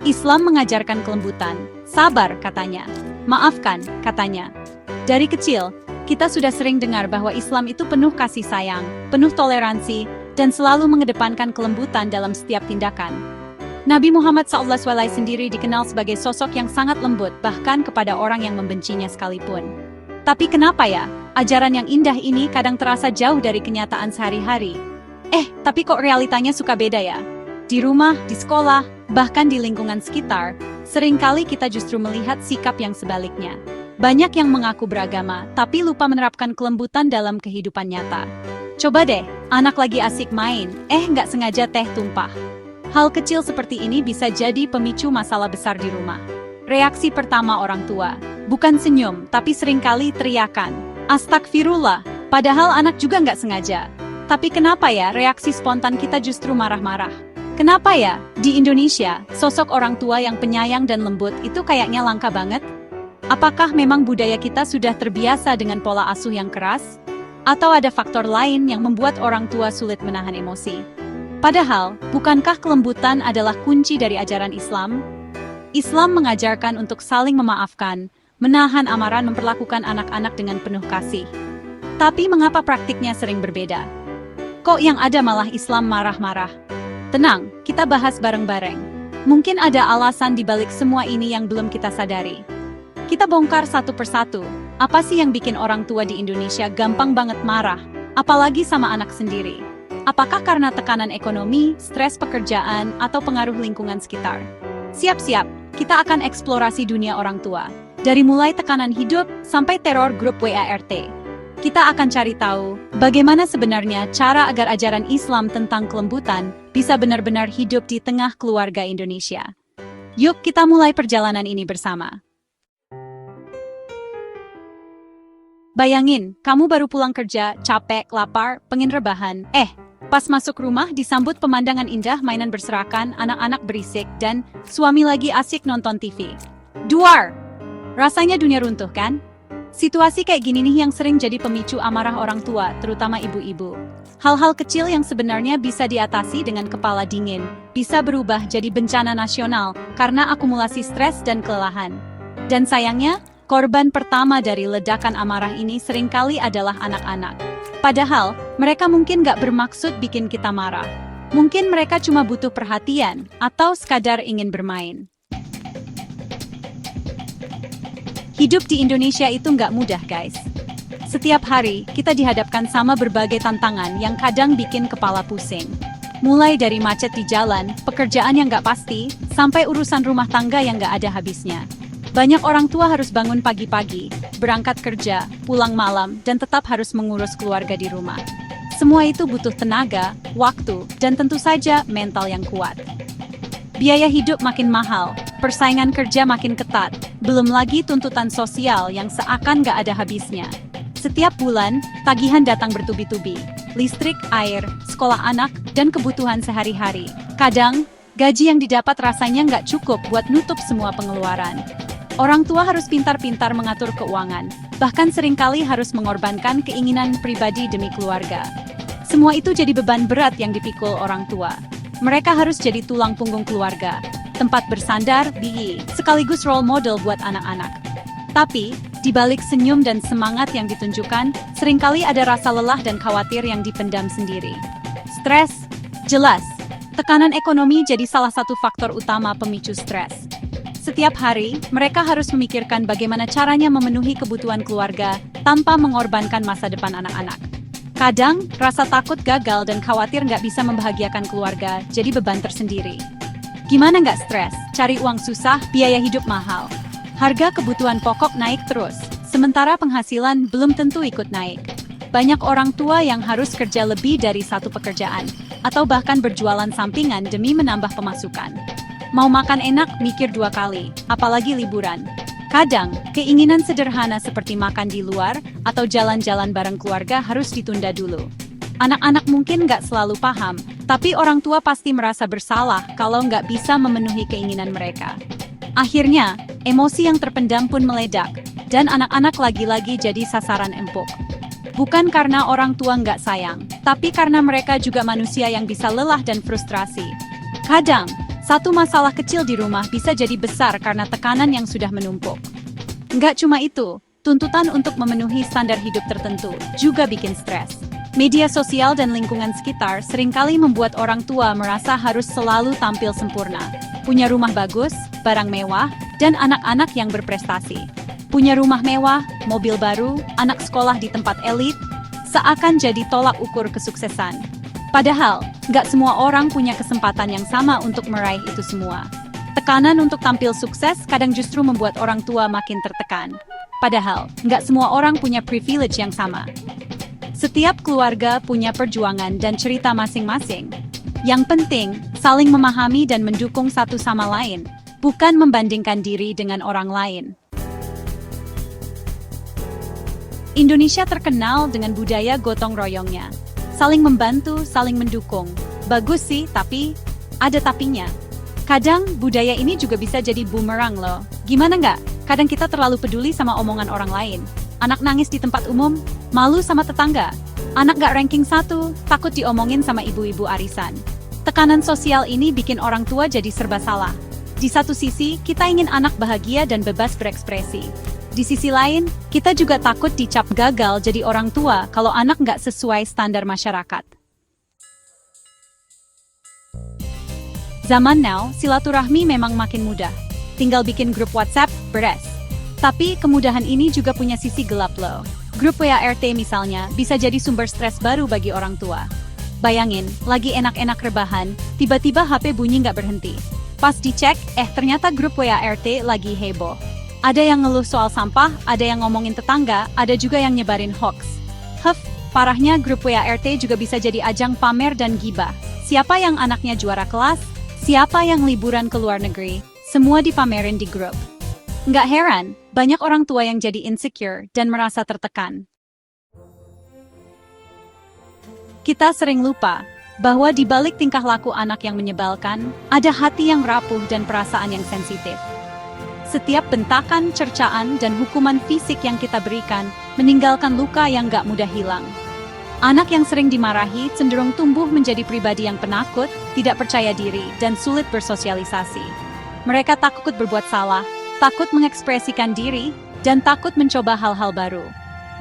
Islam mengajarkan kelembutan, sabar katanya, maafkan katanya. Dari kecil, kita sudah sering dengar bahwa Islam itu penuh kasih sayang, penuh toleransi, dan selalu mengedepankan kelembutan dalam setiap tindakan. Nabi Muhammad SAW sendiri dikenal sebagai sosok yang sangat lembut bahkan kepada orang yang membencinya sekalipun. Tapi kenapa ya, ajaran yang indah ini kadang terasa jauh dari kenyataan sehari-hari? Tapi kok realitanya suka beda ya? Di rumah, di sekolah, bahkan di lingkungan sekitar, seringkali kita justru melihat sikap yang sebaliknya. Banyak yang mengaku beragama, tapi lupa menerapkan kelembutan dalam kehidupan nyata. Coba deh, anak lagi asik main, nggak sengaja teh tumpah. Hal kecil seperti ini bisa jadi pemicu masalah besar di rumah. Reaksi pertama orang tua, bukan senyum, tapi seringkali teriakan. Astagfirullah, padahal anak juga nggak sengaja. Tapi kenapa ya reaksi spontan kita justru marah-marah? Kenapa ya, di Indonesia, sosok orang tua yang penyayang dan lembut itu kayaknya langka banget? Apakah memang budaya kita sudah terbiasa dengan pola asuh yang keras? Atau ada faktor lain yang membuat orang tua sulit menahan emosi? Padahal, bukankah kelembutan adalah kunci dari ajaran Islam? Islam mengajarkan untuk saling memaafkan, menahan amarah, memperlakukan anak-anak dengan penuh kasih. Tapi mengapa praktiknya sering berbeda? Kok yang ada malah Islam marah-marah? Tenang, kita bahas bareng-bareng. Mungkin ada alasan di balik semua ini yang belum kita sadari. Kita bongkar satu persatu, apa sih yang bikin orang tua di Indonesia gampang banget marah, apalagi sama anak sendiri? Apakah karena tekanan ekonomi, stres pekerjaan, atau pengaruh lingkungan sekitar? Siap-siap, kita akan eksplorasi dunia orang tua. Dari mulai tekanan hidup, sampai teror grup WART. Kita akan cari tahu, bagaimana sebenarnya cara agar ajaran Islam tentang kelembutan bisa benar-benar hidup di tengah keluarga Indonesia. Yuk kita mulai perjalanan ini bersama. Bayangin, kamu baru pulang kerja, capek, lapar, pengen rebahan. Pas masuk rumah disambut pemandangan indah, mainan berserakan, anak-anak berisik, dan suami lagi asik nonton TV. Duar! Rasanya dunia runtuh kan? Situasi kayak gini nih yang sering jadi pemicu amarah orang tua, terutama ibu-ibu. Hal-hal kecil yang sebenarnya bisa diatasi dengan kepala dingin, bisa berubah jadi bencana nasional karena akumulasi stres dan kelelahan. Dan sayangnya, korban pertama dari ledakan amarah ini seringkali adalah anak-anak. Padahal, mereka mungkin gak bermaksud bikin kita marah. Mungkin mereka cuma butuh perhatian, atau sekadar ingin bermain. Hidup di Indonesia itu nggak mudah, guys. Setiap hari, kita dihadapkan sama berbagai tantangan yang kadang bikin kepala pusing. Mulai dari macet di jalan, pekerjaan yang nggak pasti, sampai urusan rumah tangga yang nggak ada habisnya. Banyak orang tua harus bangun pagi-pagi, berangkat kerja, pulang malam, dan tetap harus mengurus keluarga di rumah. Semua itu butuh tenaga, waktu, dan tentu saja mental yang kuat. Biaya hidup makin mahal, persaingan kerja makin ketat, belum lagi tuntutan sosial yang seakan gak ada habisnya. Setiap bulan, tagihan datang bertubi-tubi. Listrik, air, sekolah anak, dan kebutuhan sehari-hari. Kadang, gaji yang didapat rasanya gak cukup buat nutup semua pengeluaran. Orang tua harus pintar-pintar mengatur keuangan, bahkan seringkali harus mengorbankan keinginan pribadi demi keluarga. Semua itu jadi beban berat yang dipikul orang tua. Mereka harus jadi tulang punggung keluarga, tempat bersandar, sekaligus role model buat anak-anak. Tapi, di balik senyum dan semangat yang ditunjukkan, seringkali ada rasa lelah dan khawatir yang dipendam sendiri. Stres, jelas. Tekanan ekonomi jadi salah satu faktor utama pemicu stres. Setiap hari, mereka harus memikirkan bagaimana caranya memenuhi kebutuhan keluarga tanpa mengorbankan masa depan anak-anak. Kadang, rasa takut gagal dan khawatir nggak bisa membahagiakan keluarga jadi beban tersendiri. Gimana nggak stres? Cari uang susah, biaya hidup mahal. Harga kebutuhan pokok naik terus, sementara penghasilan belum tentu ikut naik. Banyak orang tua yang harus kerja lebih dari satu pekerjaan, atau bahkan berjualan sampingan demi menambah pemasukan. Mau makan enak, mikir 2 kali, apalagi liburan. Kadang, keinginan sederhana seperti makan di luar atau jalan-jalan bareng keluarga harus ditunda dulu. Anak-anak mungkin nggak selalu paham, tapi orang tua pasti merasa bersalah kalau nggak bisa memenuhi keinginan mereka. Akhirnya, emosi yang terpendam pun meledak, dan anak-anak lagi-lagi jadi sasaran empuk. Bukan karena orang tua nggak sayang, tapi karena mereka juga manusia yang bisa lelah dan frustrasi. Kadang, Satu masalah kecil di rumah bisa jadi besar karena tekanan yang sudah menumpuk. Nggak cuma itu, tuntutan untuk memenuhi standar hidup tertentu juga bikin stres. Media sosial dan lingkungan sekitar seringkali membuat orang tua merasa harus selalu tampil sempurna. Punya rumah bagus, barang mewah, dan anak-anak yang berprestasi. Punya rumah mewah, mobil baru, anak sekolah di tempat elit, seakan jadi tolak ukur kesuksesan. Padahal, nggak semua orang punya kesempatan yang sama untuk meraih itu semua. Tekanan untuk tampil sukses kadang justru membuat orang tua makin tertekan. Padahal, nggak semua orang punya privilege yang sama. Setiap keluarga punya perjuangan dan cerita masing-masing. Yang penting, saling memahami dan mendukung satu sama lain, bukan membandingkan diri dengan orang lain. Indonesia terkenal dengan budaya gotong royongnya. Saling membantu, saling mendukung. Bagus sih, tapi ada tapinya. Kadang budaya ini juga bisa jadi bumerang loh. Gimana nggak? Kadang kita terlalu peduli sama omongan orang lain. Anak nangis di tempat umum, malu sama tetangga. Anak nggak ranking 1, takut diomongin sama ibu-ibu arisan. Tekanan sosial ini bikin orang tua jadi serba salah. Di satu sisi, kita ingin anak bahagia dan bebas berekspresi. Di sisi lain, kita juga takut dicap gagal jadi orang tua kalau anak nggak sesuai standar masyarakat. Zaman now, silaturahmi memang makin mudah. Tinggal bikin grup WhatsApp, beres. Tapi kemudahan ini juga punya sisi gelap loh. Grup WA RT misalnya bisa jadi sumber stres baru bagi orang tua. Bayangin, lagi enak-enak rebahan, tiba-tiba HP bunyi nggak berhenti. Pas dicek, ternyata grup WA RT lagi heboh. Ada yang ngeluh soal sampah, ada yang ngomongin tetangga, ada juga yang nyebarin hoax. Parahnya grup WA RT juga bisa jadi ajang pamer dan gibah. Siapa yang anaknya juara kelas, siapa yang liburan ke luar negeri, semua dipamerin di grup. Nggak heran, banyak orang tua yang jadi insecure dan merasa tertekan. Kita sering lupa bahwa di balik tingkah laku anak yang menyebalkan, ada hati yang rapuh dan perasaan yang sensitif. Setiap bentakan, cercaan, dan hukuman fisik yang kita berikan meninggalkan luka yang gak mudah hilang. Anak yang sering dimarahi cenderung tumbuh menjadi pribadi yang penakut, tidak percaya diri, dan sulit bersosialisasi. Mereka takut berbuat salah, takut mengekspresikan diri, dan takut mencoba hal-hal baru.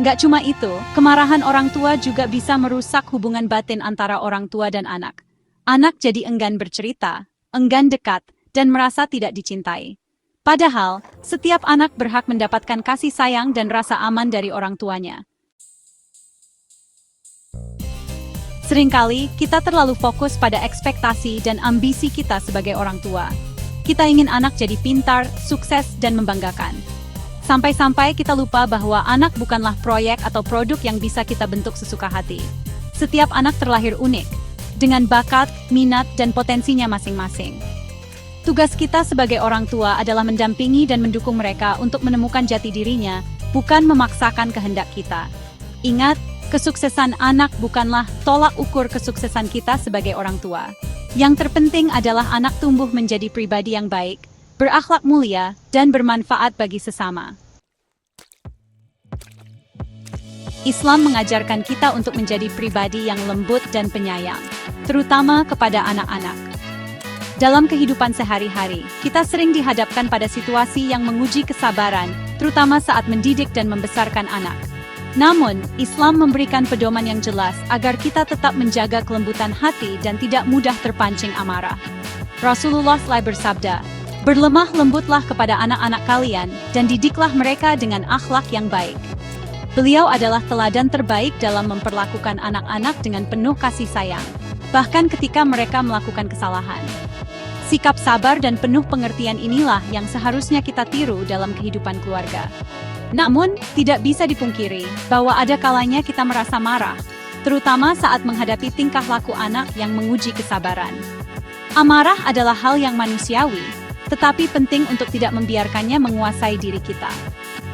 Gak cuma itu, kemarahan orang tua juga bisa merusak hubungan batin antara orang tua dan anak. Anak jadi enggan bercerita, enggan dekat, dan merasa tidak dicintai. Padahal, setiap anak berhak mendapatkan kasih sayang dan rasa aman dari orang tuanya. Seringkali, kita terlalu fokus pada ekspektasi dan ambisi kita sebagai orang tua. Kita ingin anak jadi pintar, sukses, dan membanggakan. Sampai-sampai kita lupa bahwa anak bukanlah proyek atau produk yang bisa kita bentuk sesuka hati. Setiap anak terlahir unik, dengan bakat, minat, dan potensinya masing-masing. Tugas kita sebagai orang tua adalah mendampingi dan mendukung mereka untuk menemukan jati dirinya, bukan memaksakan kehendak kita. Ingat, kesuksesan anak bukanlah tolak ukur kesuksesan kita sebagai orang tua. Yang terpenting adalah anak tumbuh menjadi pribadi yang baik, berakhlak mulia, dan bermanfaat bagi sesama. Islam mengajarkan kita untuk menjadi pribadi yang lembut dan penyayang, terutama kepada anak-anak. Dalam kehidupan sehari-hari, kita sering dihadapkan pada situasi yang menguji kesabaran, terutama saat mendidik dan membesarkan anak. Namun, Islam memberikan pedoman yang jelas agar kita tetap menjaga kelembutan hati dan tidak mudah terpancing amarah. Rasulullah SAW bersabda, "Berlemah lembutlah kepada anak-anak kalian dan didiklah mereka dengan akhlak yang baik." Beliau adalah teladan terbaik dalam memperlakukan anak-anak dengan penuh kasih sayang, bahkan ketika mereka melakukan kesalahan. Sikap sabar dan penuh pengertian inilah yang seharusnya kita tiru dalam kehidupan keluarga. Namun, tidak bisa dipungkiri bahwa ada kalanya kita merasa marah, terutama saat menghadapi tingkah laku anak yang menguji kesabaran. Amarah adalah hal yang manusiawi, tetapi penting untuk tidak membiarkannya menguasai diri kita.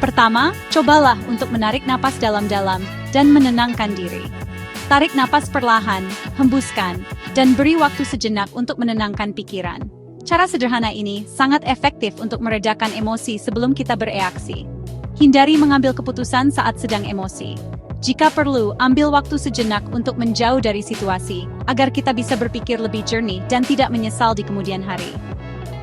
Pertama, cobalah untuk menarik napas dalam-dalam dan menenangkan diri. Tarik napas perlahan, hembuskan, dan beri waktu sejenak untuk menenangkan pikiran. Cara sederhana ini sangat efektif untuk meredakan emosi sebelum kita bereaksi. Hindari mengambil keputusan saat sedang emosi. Jika perlu, ambil waktu sejenak untuk menjauh dari situasi, agar kita bisa berpikir lebih jernih dan tidak menyesal di kemudian hari.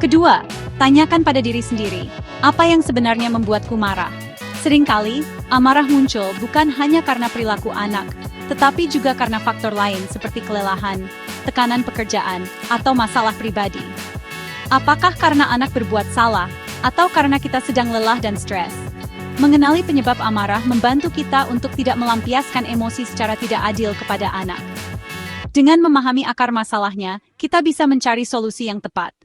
Kedua, tanyakan pada diri sendiri, apa yang sebenarnya membuatku marah? Seringkali, amarah muncul bukan hanya karena perilaku anak, tetapi juga karena faktor lain seperti kelelahan, tekanan pekerjaan, atau masalah pribadi. Apakah karena anak berbuat salah, atau karena kita sedang lelah dan stres? Mengenali penyebab amarah membantu kita untuk tidak melampiaskan emosi secara tidak adil kepada anak. Dengan memahami akar masalahnya, kita bisa mencari solusi yang tepat.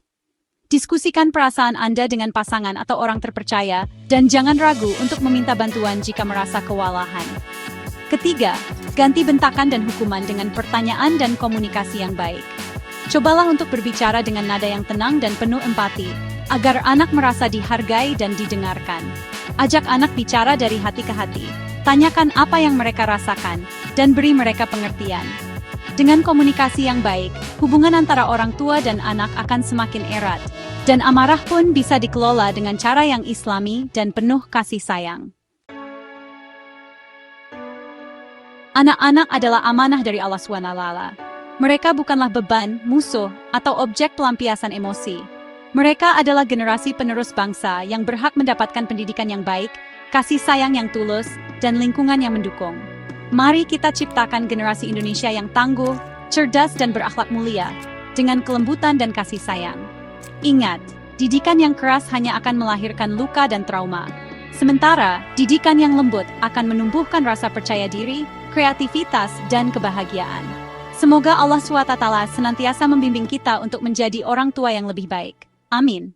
Diskusikan perasaan Anda dengan pasangan atau orang terpercaya, dan jangan ragu untuk meminta bantuan jika merasa kewalahan. Ketiga, ganti bentakan dan hukuman dengan pertanyaan dan komunikasi yang baik. Cobalah untuk berbicara dengan nada yang tenang dan penuh empati, agar anak merasa dihargai dan didengarkan. Ajak anak bicara dari hati ke hati, tanyakan apa yang mereka rasakan, dan beri mereka pengertian. Dengan komunikasi yang baik, hubungan antara orang tua dan anak akan semakin erat, dan amarah pun bisa dikelola dengan cara yang islami dan penuh kasih sayang. Anak-anak adalah amanah dari Allah SWT. Mereka bukanlah beban, musuh, atau objek pelampiasan emosi. Mereka adalah generasi penerus bangsa yang berhak mendapatkan pendidikan yang baik, kasih sayang yang tulus, dan lingkungan yang mendukung. Mari kita ciptakan generasi Indonesia yang tangguh, cerdas dan berakhlak mulia, dengan kelembutan dan kasih sayang. Ingat, didikan yang keras hanya akan melahirkan luka dan trauma. Sementara, didikan yang lembut akan menumbuhkan rasa percaya diri, kreativitas, dan kebahagiaan. Semoga Allah SWT senantiasa membimbing kita untuk menjadi orang tua yang lebih baik. Amin.